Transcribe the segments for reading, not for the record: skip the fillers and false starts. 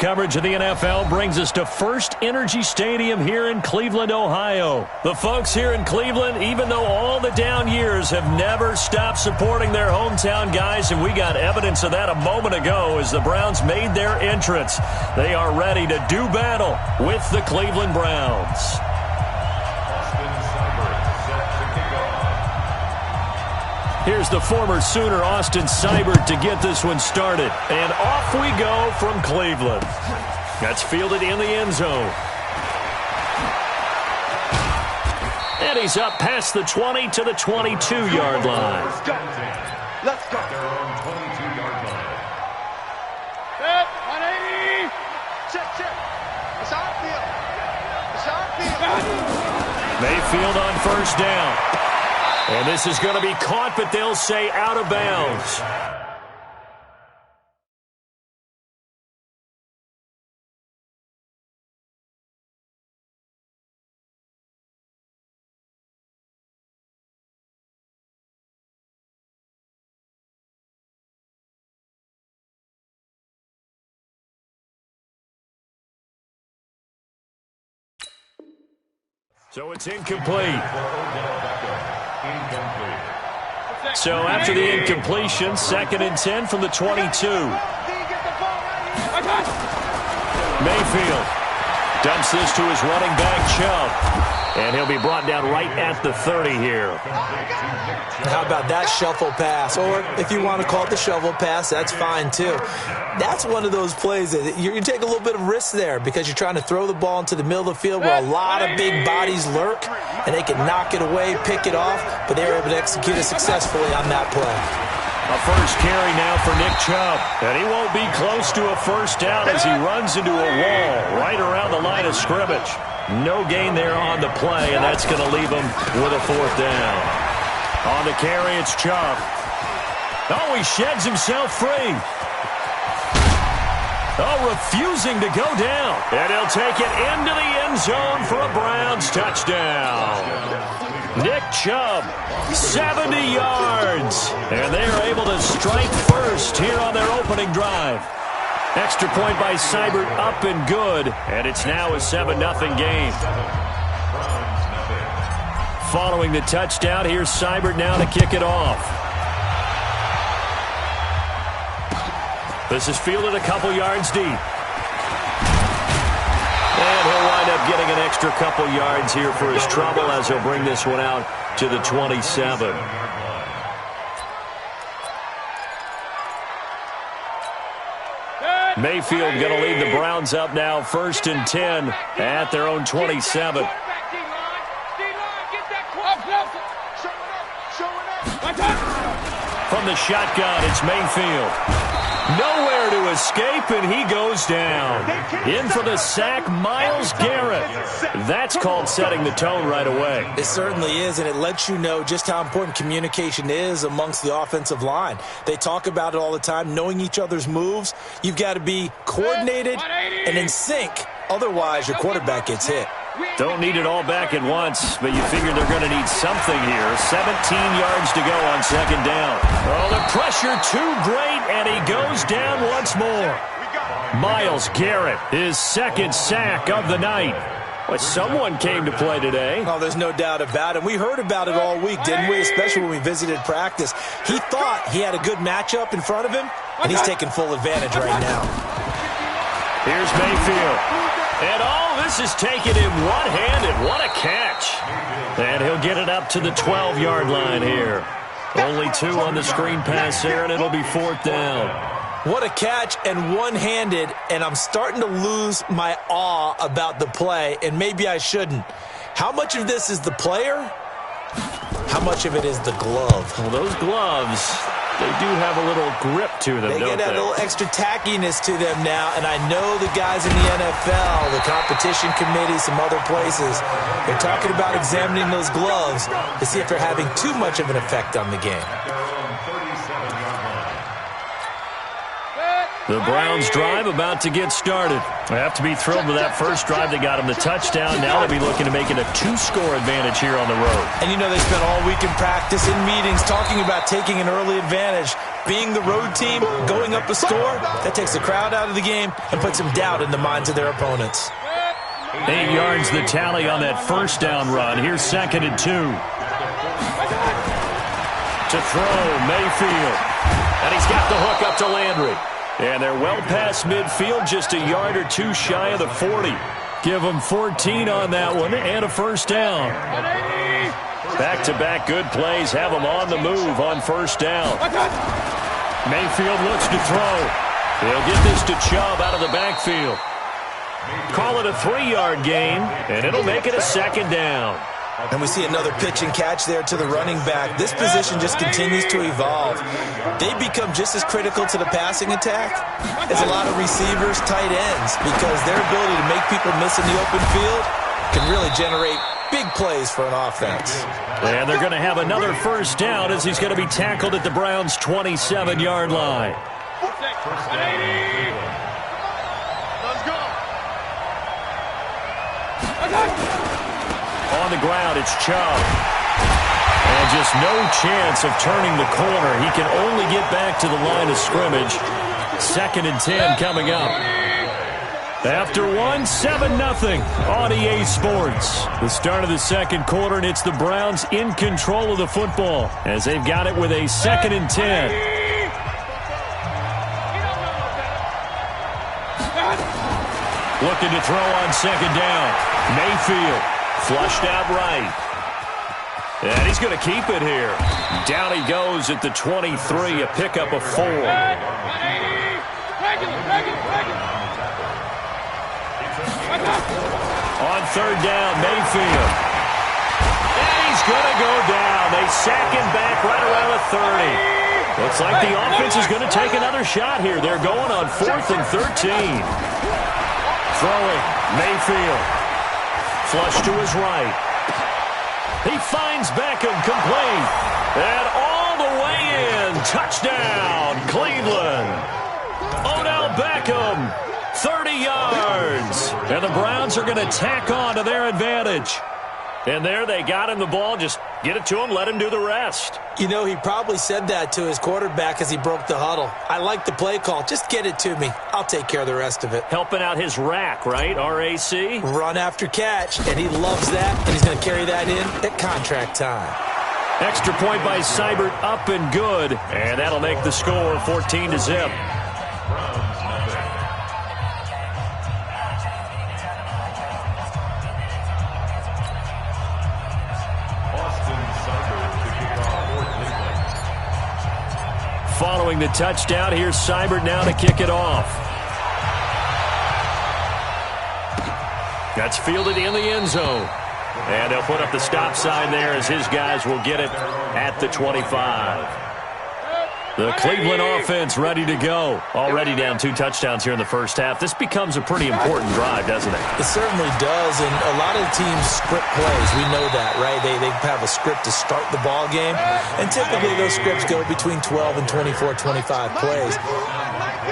coverage of the NFL brings us to First Energy Stadium here in Cleveland, Ohio. The folks here in Cleveland, even though all the down years, have never stopped supporting their hometown guys, and we got evidence of that a moment ago as the Browns made their entrance. They are ready to do battle with the Cleveland Browns. Here's the former Sooner, Austin Seibert, to get this one started. And off we go from Cleveland. That's fielded in the end zone. And he's up past the 20 to the 22-yard line. Let's go. Let's go. Their own 22-yard line. 180. Check. It's our field. It's our field. Mayfield on first down. And this is going to be caught, but they'll say out of bounds. So it's incomplete. So after the incompletion, 2nd and 10 from the 22. Mayfield dumps this to his running back, Chubb. And he'll be brought down right at the 30 here. How about that shuffle pass? Or if you want to call it the shovel pass, that's fine too. That's one of those plays that you take a little bit of risk there because you're trying to throw the ball into the middle of the field where a lot of big bodies lurk, and they can knock it away, pick it off, but they were able to execute it successfully on that play. A first carry now for Nick Chubb. And he won't be close to a first down as he runs into a wall right around the line of scrimmage. No gain there on the play, and that's going to leave him with a 4th down. On the carry, it's Chubb. Oh, he sheds himself free. Oh, refusing to go down. And he'll take it into the end zone for a Browns touchdown. Nick Chubb, 70 yards. And they are able to strike first here on their opening drive. Extra point by Seibert, up and good. And it's now a 7-0 game. Following the touchdown, here's Seibert now to kick it off. This is fielded a couple yards deep. And he'll wind up getting an extra couple yards here for his trouble as he'll bring this one out to the 27. Mayfield going to lead the Browns up now 1st and 10 at their own 27. From the shotgun, it's Mayfield. Nowhere to escape, and he goes down. In for the sack, Myles Garrett. That's called setting the tone right away. It certainly is, and it lets you know just how important communication is amongst the offensive line. They talk about it all the time, knowing each other's moves. You've got to be coordinated and in sync. Otherwise, your quarterback gets hit. Don't need it all back at once, but you figure they're going to need something here. 17 yards to go on 2nd down. Oh, the pressure too great, and he goes down once more. Myles Garrett, his 2nd sack of the night. Well, someone came to play today. Oh, there's no doubt about it. We heard about it all week, didn't we? Especially when we visited practice. He thought he had a good matchup in front of him, and he's taking full advantage right now. Here's Mayfield. And this is taken in one-handed. What a catch. And he'll get it up to the 12-yard line here. Only 2 on the screen pass there, and it'll be 4th down. What a catch and one-handed, and I'm starting to lose my awe about the play, and maybe I shouldn't. How much of this is the player? How much of it is the glove? Well, those gloves, they do have a little grip to them, They don't get that they? little extra tackiness to them now, and I know the guys in the NFL, the competition committee, some other places, they're talking about examining those gloves to see if they're having too much of an effect on the game. The Browns drive about to get started. They have to be thrilled with that first drive. They got them the touchdown. Now they'll be looking to make it a 2-score advantage here on the road. And you know they spent all week in practice, in meetings, talking about taking an early advantage. Being the road team, going up a score, that takes the crowd out of the game and puts some doubt in the minds of their opponents. 8 yards the tally on that first down run. Here's 2nd and 2. To throw, Mayfield. And he's got the hook up to Landry. And they're well past midfield, just a yard or two shy of the 40. Give them 14 on that one and a first down. Back-to-back good plays have them on the move on first down. Mayfield looks to throw. He'll get this to Chubb out of the backfield. Call it a 3-yard gain, and it'll make it a 2nd down. And we see another pitch and catch there to the running back. This position just continues to evolve. They become just as critical to the passing attack as a lot of receivers, tight ends, because their ability to make people miss in the open field can really generate big plays for an offense. And they're going to have another first down as he's going to be tackled at the Browns' 27-yard line. On the ground, it's Chubb. And just no chance of turning the corner. He can only get back to the line of scrimmage. 2nd and 10 coming up. After one, 7-0 on EA Sports. The start of the second quarter, and it's the Browns in control of the football as they've got it with a 2nd and 10. Looking to throw on 2nd down. Mayfield flushed out right. And he's going to keep it here. Down he goes at the 23, a pickup of 4. On 3rd down, Mayfield. And he's going to go down. They sack him back right around the 30. Looks like the offense is going to take another shot here. They're going on 4th and 13. Throwing, Mayfield. Flush to his right. He finds Beckham, complete. And all the way in. Touchdown, Cleveland. Odell Beckham, 30 yards. And the Browns are going to tack on to their advantage. And there they got him the ball. Just get it to him, let him do the rest. You know, he probably said that to his quarterback as he broke the huddle. I like the play call. Just get it to me. I'll take care of the rest of it. Helping out his rack, right? RAC? Run after catch, and he loves that, and he's going to carry that in at contract time. Extra point by Seibert, up and good. And that'll make the score 14-0. Following the touchdown, here's Seibert now to kick it off. That's fielded in the end zone. And they'll put up the stop sign there as his guys will get it at the 25. The Cleveland offense ready to go. Already down 2 touchdowns here in the first half. This becomes a pretty important drive, doesn't it? It certainly does, and a lot of the teams script plays. We know that, right? They have a script to start the ball game, and typically those scripts go between 12 and 24, 25 plays.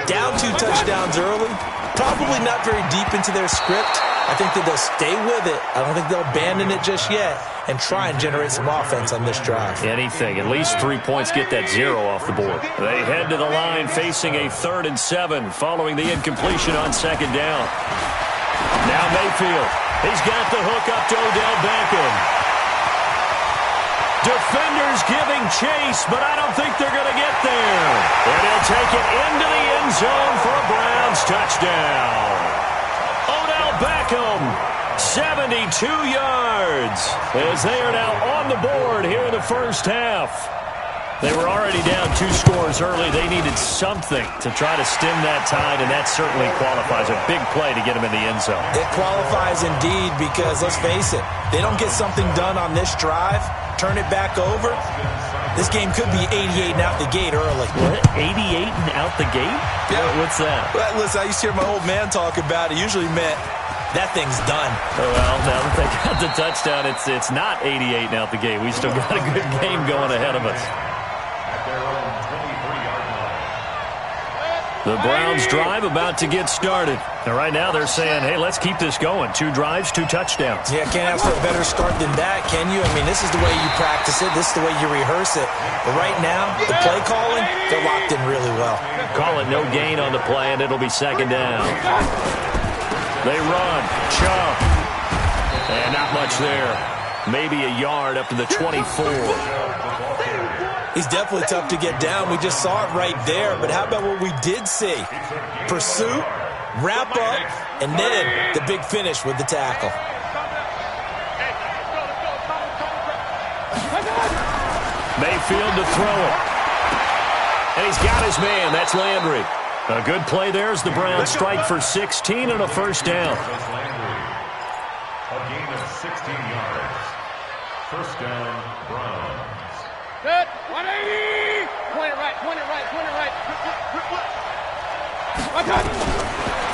Down 2 touchdowns early, probably not very deep into their script. I think that they'll stay with it. I don't think they'll abandon it just yet and try and generate some offense on this drive. Anything. At least 3 points, get that 0 off the board. They head to the line facing a 3rd and 7 following the incompletion on 2nd down. Now Mayfield. He's got the hook up to Odell Beckham. Defenders giving chase, but I don't think they're going to get there. And he'll take it into the end zone for a Browns touchdown. Odell Beckham, 72 yards, as they are now on the board here in the first half. They were already down 2 scores early. They needed something to try to stem that tide, and that certainly qualifies. A big play to get them in the end zone. It qualifies indeed because, let's face it, they don't get something done on this drive, turn it back over, this game could be 88 and out the gate early. What? 88 and out the gate? Yeah. What's that? Well, listen, I used to hear my old man talk about it. Usually meant that thing's done. Well, now that they got the touchdown, it's not 88 and out the gate. We still got a good game going ahead of us. The Browns drive about to get started. And right now they're saying, hey, let's keep this going. 2 drives, 2 touchdowns. Yeah, can't ask for a better start than that, can you? I mean, this is the way you practice it. This is the way you rehearse it. But right now, the play calling, they're locked in really well. Call it no gain on the play, and it'll be second down. They run. Chubb. And not much there. Maybe a yard up to the 24. He's definitely tough to get down. We just saw it right there. But how about what we did see? Pursuit, wrap up, and then the big finish with the tackle. Mayfield to throw it. And he's got his man. That's Landry. A good play there as the Browns strike for 16 and a first down. A gain of 16 yards. First down, Browns. Good. 180. Point it right. Point it right. Point it right.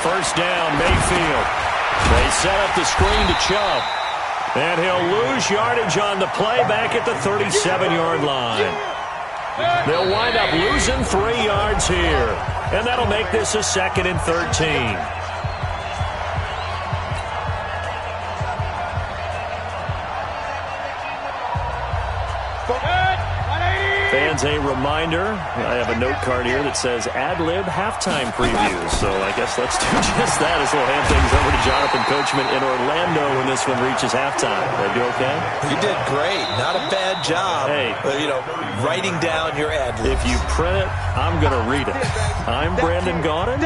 First down, Mayfield. They set up the screen to Chubb. And he'll lose yardage on the play back at the 37-yard line. They'll wind up losing 3 yards here. And that'll make this a 2nd and 13. Fans, a reminder, I have a note card here that says ad-lib halftime previews. So I guess let's do just that as we'll hand things over to Jonathan Coachman in Orlando when this one reaches halftime. Did I do okay? You did great. Not a bad job. Hey. Writing down your ad-libs. If you print it, I'm going to read it. I'm Brandon Gaudin.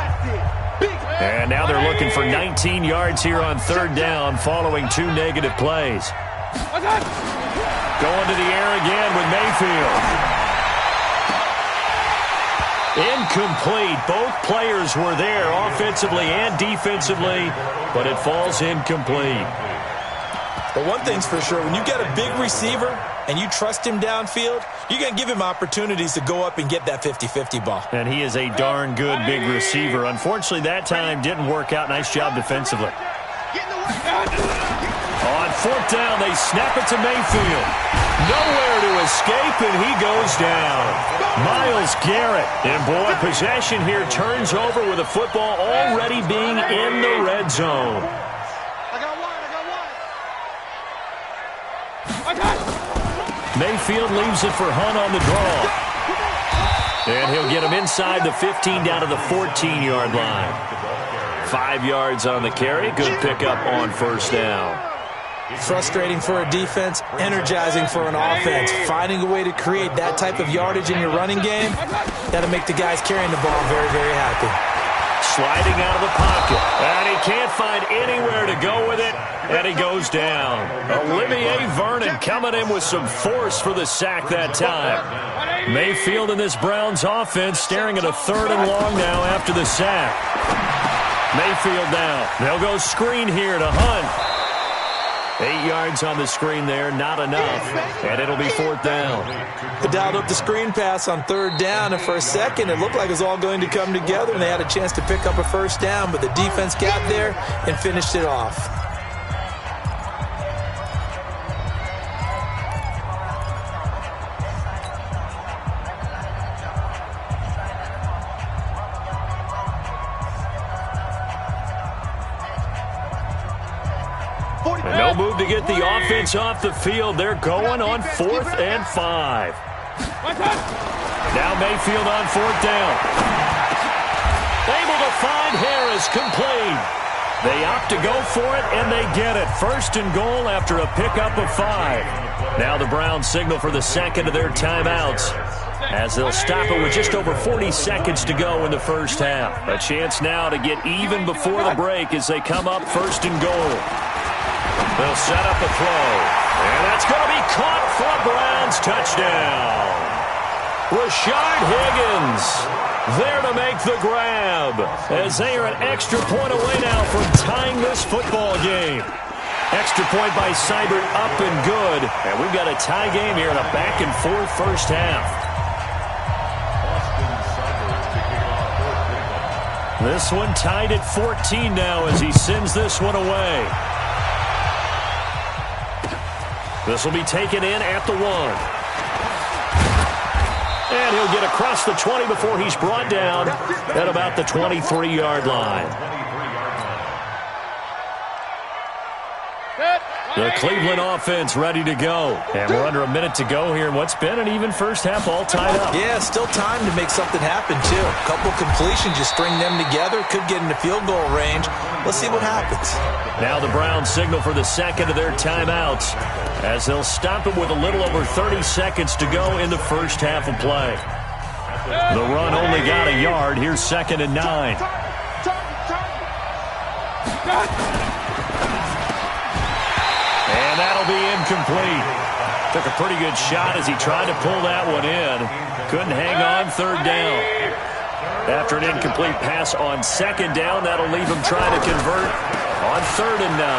And now they're looking for 19 yards here on 3rd down following 2 negative plays. Going to the air again with Mayfield. Incomplete. Both players were there offensively and defensively, but it falls incomplete. But one thing's for sure, when you get a big receiver and you trust him downfield, you're going to give him opportunities to go up and get that 50-50 ball. And he is a darn good big receiver. Unfortunately, that time didn't work out. Nice job defensively. On 4th down, they snap it to Mayfield. Nowhere to escape, and he goes down. Myles Garrett. And, boy, possession here turns over with the football already being in the red zone. Mayfield leaves it for Hunt on the draw. And he'll get him inside the 15 down to the 14-yard line. 5 yards on the carry. Good pickup on 1st down. Frustrating for a defense, energizing for an offense. Finding a way to create that type of yardage in your running game, that'll make the guys carrying the ball very, very happy. Sliding out of the pocket. And he can't find anywhere to go with it. And he goes down. Olivier Vernon coming in with some force for the sack that time. Mayfield in this Browns offense staring at a 3rd and long now after the sack. Mayfield down. They'll go screen here to Hunt. 8 yards on the screen there, not enough. And it'll be 4th down. They dialed up the screen pass on 3rd down, and for a second it looked like it was all going to come together, and they had a chance to pick up a 1st down, but the defense got there and finished it off. And no move to get the offense off the field. They're going on 4th and 5. Now Mayfield on 4th down. Able to find Harris, complete. They opt to go for it, and they get it. 1st and goal after a pickup of 5. Now the Browns signal for the 2nd of their timeouts, as they'll stop it with just over 40 seconds to go in the 1st half. A chance now to get even before the break as they come up 1st and goal. They'll set up a throw, and that's going to be caught for a Browns touchdown. Rashard Higgins there to make the grab, as they are an extra point away now from tying this football game. Extra point by Seibert up and good, and we've got a tie game here in a back-and-forth 1st half. This one tied at 14 now as he sends this one away. This will be taken in at the 1. And he'll get across the 20 before he's brought down at about the 23-yard line. The Cleveland offense ready to go. And we're under a minute to go here in what's been an even first half, all tied up. Yeah, still time to make something happen, too. A couple completions, you string them together, could get into field goal range. Let's see what happens. Now the Browns signal for the second of their timeouts as they'll stop it with a little over 30 seconds to go in the first half of play. The run only got a yard. Here's 2nd and 9. And that'll be incomplete. Took a pretty good shot as he tried to pull that one in. Couldn't hang on 3rd down. After an incomplete pass on 2nd down, that'll leave him trying to convert on 3rd and 9.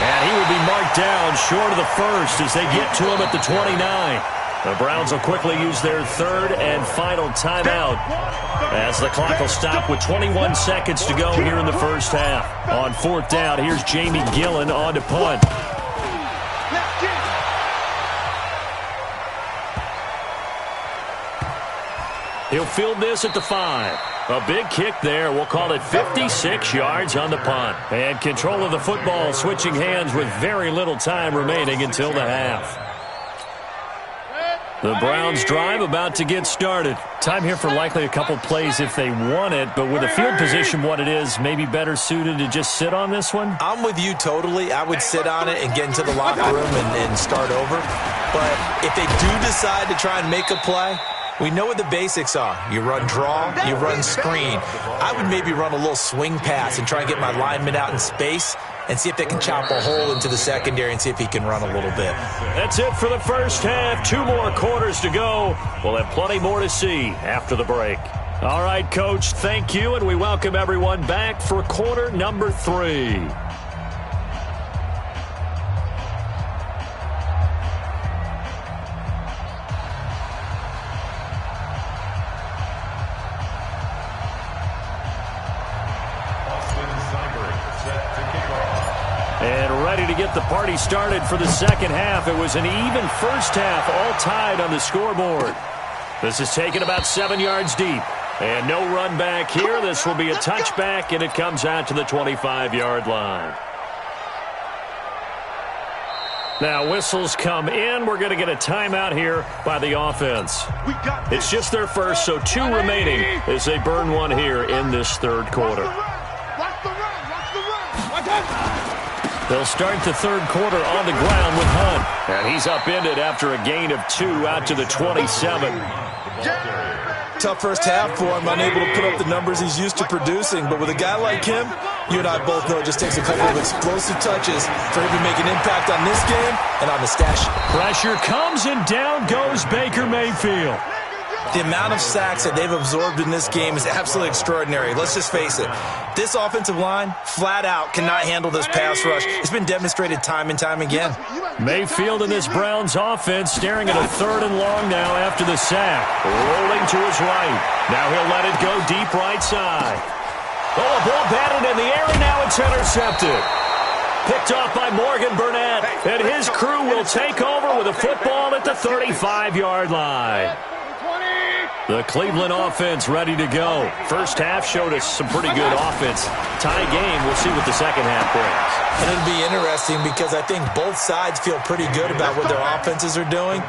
And he will be marked down short of the first as they get to him at the 29. The Browns will quickly use their 3rd and final timeout as the clock will stop with 21 seconds to go here in the first half. On 4th down, here's Jamie Gillen on to punt. He'll field this at the 5. A big kick there. We'll call it 56 yards on the punt. And control of the football switching hands with very little time remaining until the half. The Browns drive about to get started. Time here for likely a couple plays if they want it, but with the field position what it is, maybe better suited to just sit on this one? I'm with you totally. I would sit on it and get into the locker room and start over. But if they do decide to try and make a play, we know what the basics are. You run draw, you run screen. I would maybe run a little swing pass and try and get my lineman out in space and see if they can chop a hole into the secondary and see if he can run a little bit. That's it for the first half. 2 more quarters to go. We'll have plenty more to see after the break. All right, Coach, thank you, and we welcome everyone back for quarter number 3. And ready to get the party started for the second half. It was an even first half, all tied on the scoreboard. This is taken about 7 yards deep. And no run back here. This will be a touchback, and it comes out to the 25-yard line. Now whistles come in. We're going to get a timeout here by the offense. It's just their first, so 2 remaining as they burn one here in this third quarter. They'll start the third quarter on the ground with Hunt. And he's upended after a gain of 2 out to the 27. Tough first half for him, unable to put up the numbers he's used to producing. But with a guy like him, you and I both know it just takes a couple of explosive touches for him to make an impact on this game and on the stat sheet. Pressure comes, and down goes Baker Mayfield. The amount of sacks that they've absorbed in this game is absolutely extraordinary. Let's just face it. This offensive line, flat out, cannot handle this pass rush. It's been demonstrated time and time again. Mayfield in this Browns offense staring at a 3rd and long now after the sack. Rolling to his right. Now he'll let it go deep right side. Oh, a ball batted in the air, and now it's intercepted. Picked off by Morgan Burnett. And his crew will take over with a football at the 35-yard line. The Cleveland offense ready to go. First half showed us some pretty good offense. Tie game. We'll see what the second half brings. And it'll be interesting because I think both sides feel pretty good about what their offenses are doing.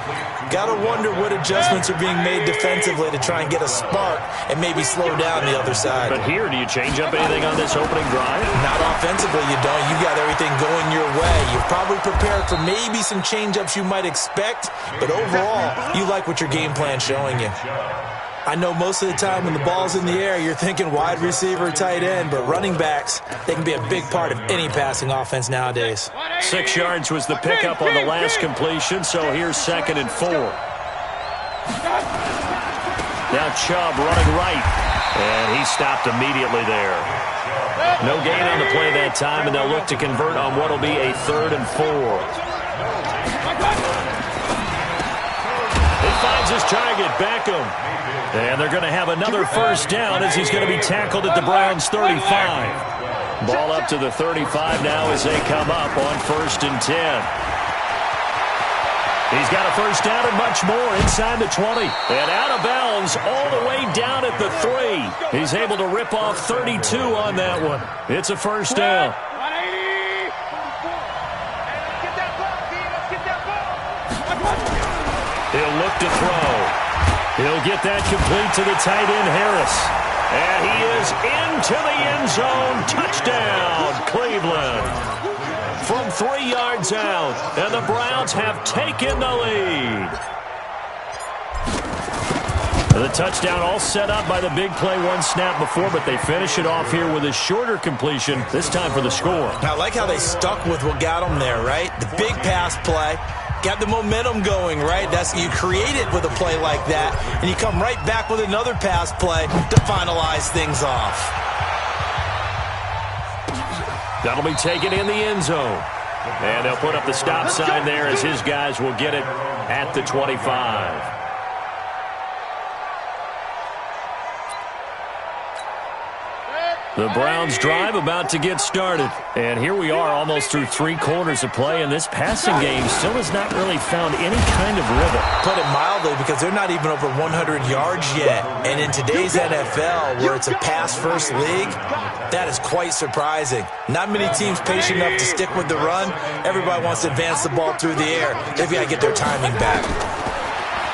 Got to wonder what adjustments are being made defensively to try and get a spark and maybe slow down the other side. But here, do you change up anything on this opening drive? Not offensively, you don't. You got everything going your way. You've probably prepared for maybe some change-ups you might expect, but overall, you like what your game plan's showing you. I know most of the time when the ball's in the air, you're thinking wide receiver, tight end, but running backs, they can be a big part of any passing offense nowadays. 6 yards was the pickup on the last completion, so here's 2nd and 4. Now Chubb running right, and he stopped immediately there. No gain on the play that time, and they'll look to convert on what will be a 3rd and 4. He finds his target, Beckham. And they're going to have another first down as he's going to be tackled at the Browns' 35. Ball up to the 35 now as they come up on 1st and 10. He's got a first down and much more inside the 20. And out of bounds all the way down at the 3. He's able to rip off 32 on that one. It's a first down. He'll look to throw. He'll get that complete to the tight end, Harris. And he is into the end zone. Touchdown, Cleveland. From 3 yards out, and the Browns have taken the lead. The touchdown all set up by the big play one snap before, but they finish it off here with a shorter completion, this time for the score. I like how they stuck with what got them there, right? The big pass play. Got the momentum going, right? You create it with a play like that, and you come right back with another pass play to finalize things off. That'll be taken in the end zone. And they'll put up the stop sign there as his guys will get it at the 25. The Browns drive about to get started. And here we are almost through 3 quarters of play, and this passing game still has not really found any kind of rhythm. Put it mildly, because they're not even over 100 yards yet. And in today's NFL, where it's a pass-first league, that is quite surprising. Not many teams patient enough to stick with the run. Everybody wants to advance the ball through the air. They've got to get their timing back.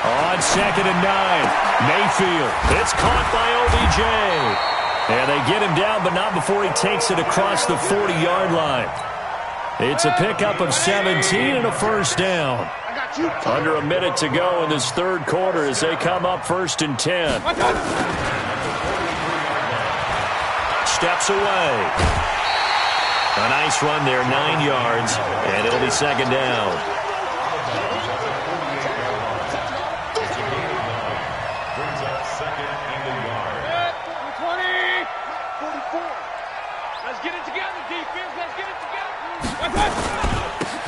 On 2nd and 9, Mayfield. It's caught by OBJ. And they get him down, but not before he takes it across the 40-yard line. It's a pickup of 17 and a first down. Under a minute to go in this third quarter as they come up 1st and 10. Steps away. A nice run there, 9 yards, and it'll be 2nd down.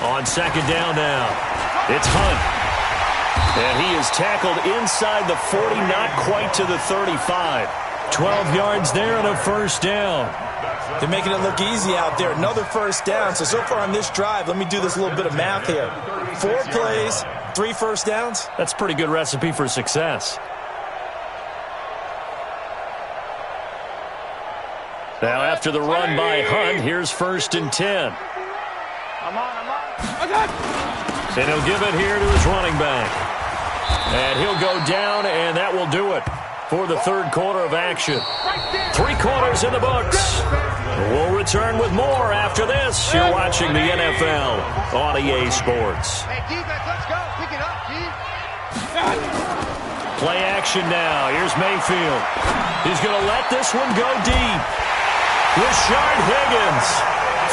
On 2nd down now, it's Hunt. And he is tackled inside the 40, not quite to the 35. 12 yards there and a first down. They're making it look easy out there. Another first down. So far on this drive, let me do this little bit of math here. 4 plays, 3 first downs. That's a pretty good recipe for success. Now after the run by Hunt, here's 1st and 10. And he'll give it here to his running back. And he'll go down, and that will do it for the third quarter of action. 3 quarters in the books. We'll return with more after this. You're watching the NFL on EA Sports. Hey, defense, let's go. Pick it up, G. Play action now. Here's Mayfield. He's going to let this one go deep. Rashard Higgins,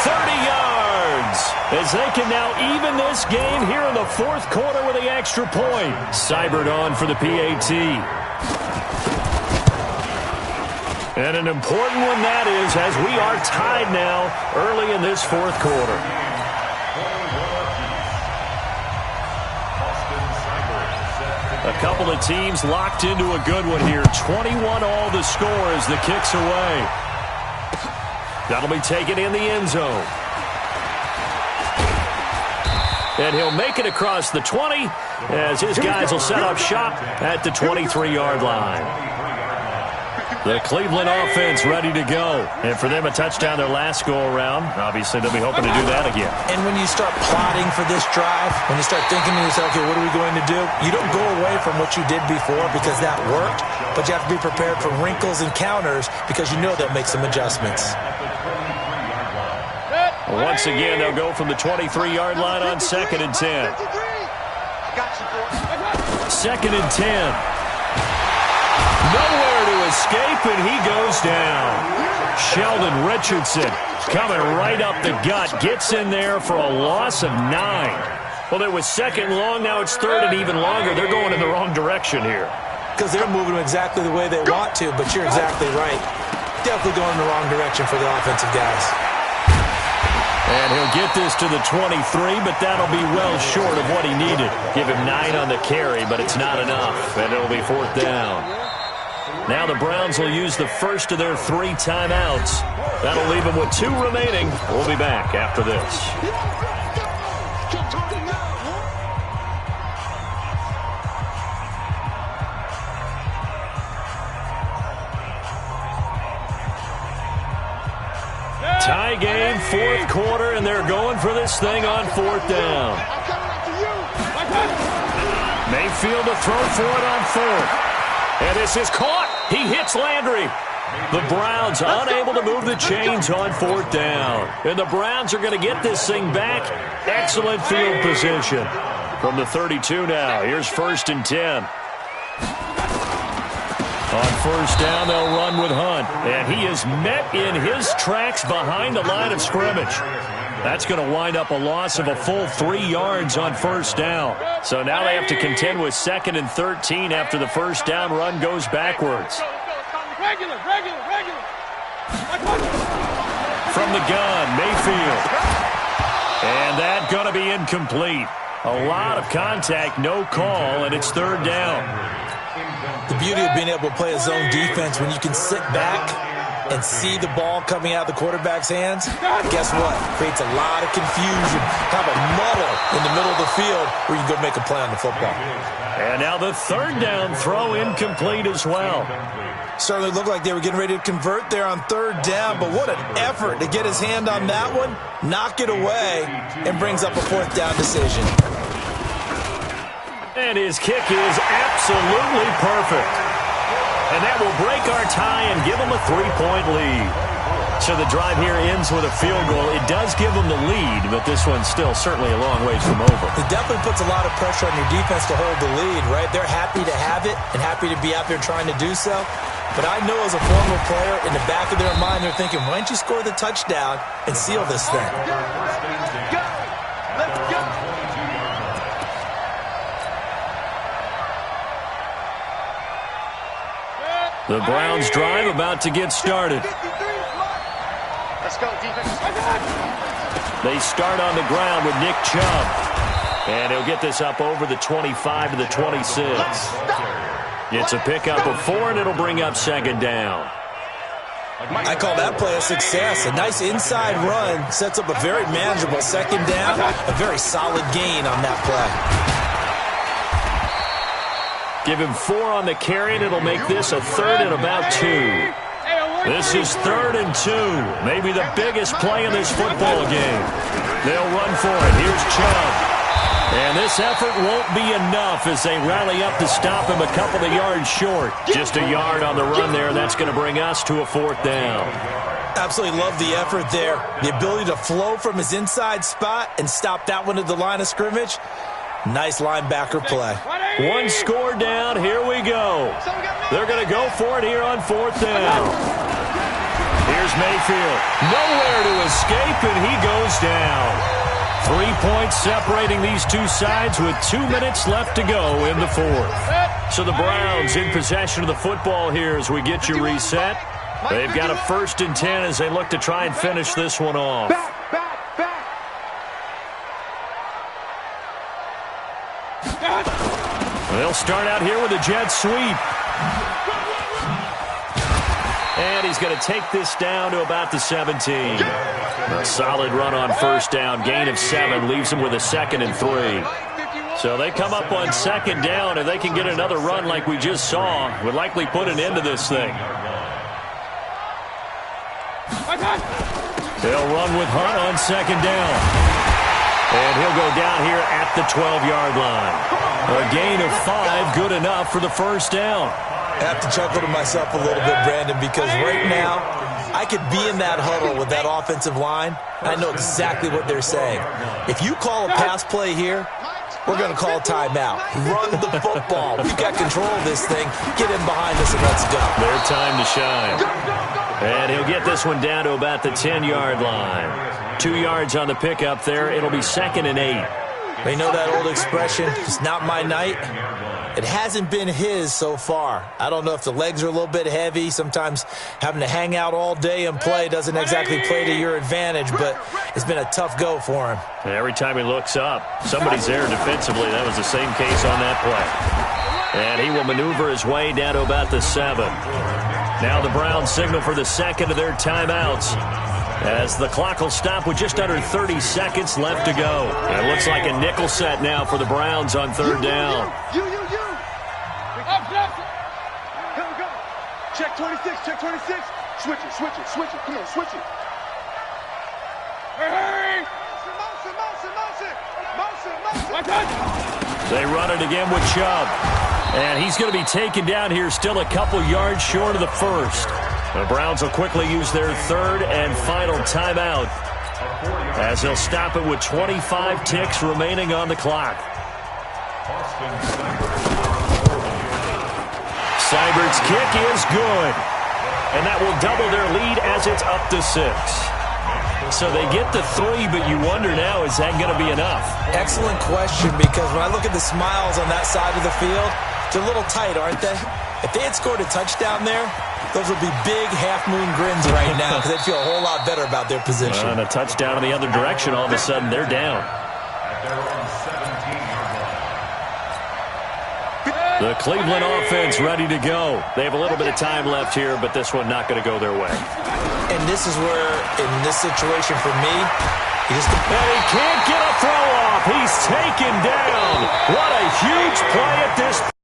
30 yards, as they can now even this game here in the fourth quarter with the extra point. Seibert on for the PAT. And an important one that is, as we are tied now early in this fourth quarter. A couple of teams locked into a good one here. 21 all the score as the kick's away. That'll be taken in the end zone. And he'll make it across the 20 as his guys will set up shop at the 23-yard line. The Cleveland offense ready to go. And for them, a touchdown their last go-around. Obviously, they'll be hoping to do that again. And when you start plotting for this drive, when you start thinking to yourself, okay, what are we going to do? You don't go away from what you did before because that worked, but you have to be prepared for wrinkles and counters because you know they'll make some adjustments. Once again, they'll go from the 23-yard line on 2nd and 10. 2nd and 10. Nowhere to escape, and he goes down. Sheldon Richardson coming right up the gut. Gets in there for a loss of 9. Well, it was second long. Now it's third and even longer. They're going in the wrong direction here. Because they're moving exactly the way they want to, but you're exactly right. Definitely going in the wrong direction for the offensive guys. And he'll get this to the 23, but that'll be well short of what he needed. Give him 9 on the carry, but it's not enough, and it'll be 4th down. Now the Browns will use the first of their 3 timeouts. That'll leave them with 2 remaining. We'll be back after this. tie game, fourth quarter, and they're going for this thing on fourth down. Mayfield to throw for it on fourth. And this is caught. He hits Landry. The Browns unable to move the chains on fourth down. And the Browns are going to get this thing back. Excellent field position. From the 32 now, here's 1st and 10. On first down, they'll run with Hunt. And he is met in his tracks behind the line of scrimmage. That's going to wind up a loss of a full 3 yards on first down. So now they have to contend with 2nd and 13 after the first down run goes backwards. Regular. From the gun, Mayfield. And that's going to be incomplete. A lot of contact, no call, and it's 3rd down. The beauty of being able to play a zone defense when you can sit back and see the ball coming out of the quarterback's hands, guess what? Creates a lot of confusion, kind of a muddle in the middle of the field where you can go make a play on the football. And now the 3rd down throw incomplete as well. Certainly looked like they were getting ready to convert there on 3rd down, but what an effort to get his hand on that one, knock it away, and brings up a 4th down decision. And his kick is absolutely perfect. And that will break our tie and give them a 3-point lead. So the drive here ends with a field goal. It does give them the lead, but this one's still certainly a long ways from over. It definitely puts a lot of pressure on your defense to hold the lead, right? They're happy to have it and happy to be out there trying to do so. But I know as a former player, in the back of their mind, they're thinking, why don't you score the touchdown and seal this thing? The Browns drive about to get started. Let's go, defense. They start on the ground with Nick Chubb. And he'll get this up over the 25 to the 26. It's a pickup of 4, and it'll bring up 2nd down. I call that play a success. A nice inside run sets up a very manageable 2nd down. A very solid gain on that play. Give him 4 on the carry, and it'll make this a 3rd and about 2. This is 3rd and 2. Maybe the biggest play in this football game. They'll run for it. Here's Chubb. And this effort won't be enough as they rally up to stop him a couple of yards short. Just a yard on the run there. That's going to bring us to a 4th down. Absolutely love the effort there. The ability to flow from his inside spot and stop that one at the line of scrimmage. Nice linebacker play. 1 score down. Here we go. They're going to go for it here on 4th down. Here's Mayfield. Nowhere to escape, and he goes down. 3 points separating these two sides with 2 minutes left to go in the 4th. So the Browns in possession of the football here as we get you reset. They've got a 1st and 10 as they look to try and finish this one off. They'll start out here with a jet sweep. And he's going to take this down to about the 17. A solid run on first down. Gain of 7 leaves him with a 2nd and 3. So they come up on 2nd down. If they can get another run like we just saw, would likely put an end to this thing. They'll run with Hunt on 2nd down. And he'll go down here at the 12-yard line. A gain of 5, good enough for the first down. I have to chuckle to myself a little bit, Brandon, because right now I could be in that huddle with that offensive line. I know exactly what they're saying. If you call a pass play here, we're going to call a timeout. Run the football. We've got control of this thing. Get in behind us and let's go. Their time to shine. And he'll get this one down to about the 10-yard line. 2 yards on the pickup there. It'll be 2nd and 8. They know that old expression, it's not my night. It hasn't been his so far. I don't know if the legs are a little bit heavy. Sometimes having to hang out all day and play doesn't exactly play to your advantage, but it's been a tough go for him. And every time he looks up, somebody's there defensively. That was the same case on that play. And he will maneuver his way down to about the 7. Now the Browns signal for the 2nd of their timeouts, as the clock will stop with just under 30 seconds left to go. And it looks like a nickel set now for the Browns on 3rd down. Go. Check 26, check 26. Switch it. Come on, switch it. They run it again with Chubb. And he's going to be taken down here, still a couple yards short of the first. The Browns will quickly use their third and final timeout, as they'll stop it with 25 ticks remaining on the clock. Seibert's kick is good. And that will double their lead as it's up to 6. So they get the 3, but you wonder now, is that going to be enough? Excellent question, because when I look at the smiles on that side of the field, they're a little tight, aren't they? If they had scored a touchdown there, those would be big half-moon grins right now, because they'd feel a whole lot better about their position. And a touchdown in the other direction, all of a sudden they're down. The Cleveland offense ready to go. They have a little bit of time left here, but this one not going to go their way. And this is where, in this situation for me, and he can't get a throw off. He's taken down. What a huge play at this point.